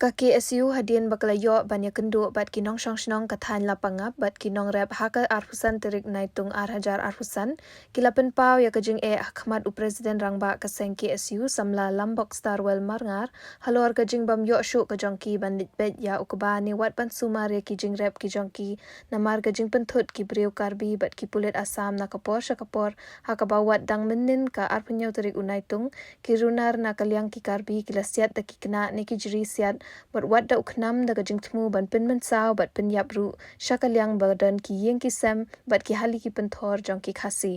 Ka KSU hadian bakalayo ban Iakynduh bat kinong shnong kathan lapangap bat Nongrep haka arhusan terik naitung arhajar arhusan kilapen pau ya kajing Ahmad Presiden rangba kaseng KSU samla lambok starwell marngar halor kajing bam yo Shuh kajongki ban litbet ya ukba ni wat ban sumar ya kijing rep kijongki namar kajing penthut ki breu Karbi bat ki pulit Assam na kapor syakapor haka bawat dang menin ka arpunyo terik unaitung ki runar na kalyang ki Karbi kilasiat da ki kena ni ki jiri siat bat wat da uknam da Jingthung ban Pynwit saw bat Pynwit ru syakalyang badan ki yeng ki sem bat ki hali ki penthor jong ki khasi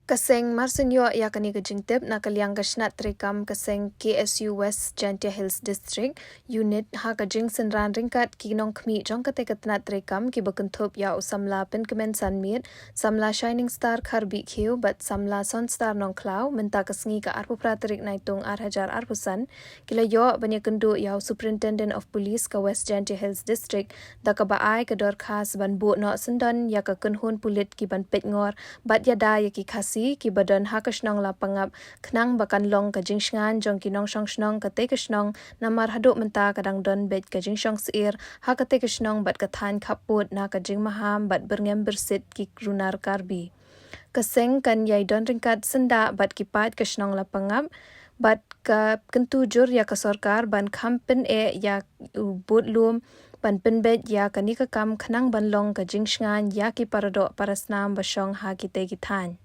kaseng marsenyo ya kani Jingtep na kalyang kasnat trekam kaseng KSU West Jantia Hills District unit ha kajing senran ringkat ki nong khmi jong kate katnat trekam ki bakenthop ya usamla penkemen sanmit samla shining star Karbi khiu bat samla son star nong klau menta kasngi ka arpu praterik naitung arhajar arpusan kila yo ban Iakynduh ya superintendent of police ka West Jantia Hills District da ka baai ka dor khas ban bu no sendon ya ka kunhun pulit ki ban pet ngor bat yada ya ki khas ki badan hakashnong lapangap khnang bakan long ka jingsngan jong ki nong shnong ka te kashnong namar haduk menta kadang don bet ka jingshong sir ha ka te kashnong bat ka than khaput na ka jing maham bat berngem bersit ki runar Karbi kaseng kan yai don ringkat senda bat ki Peit kashnong lapangap bat ka kentu jur ya ka sarkar ban khampen ya but lum ban Pynwit ya kani ka kam khnang ban long ka jingsngan ya ki parado parasnam basong ha ki te ki than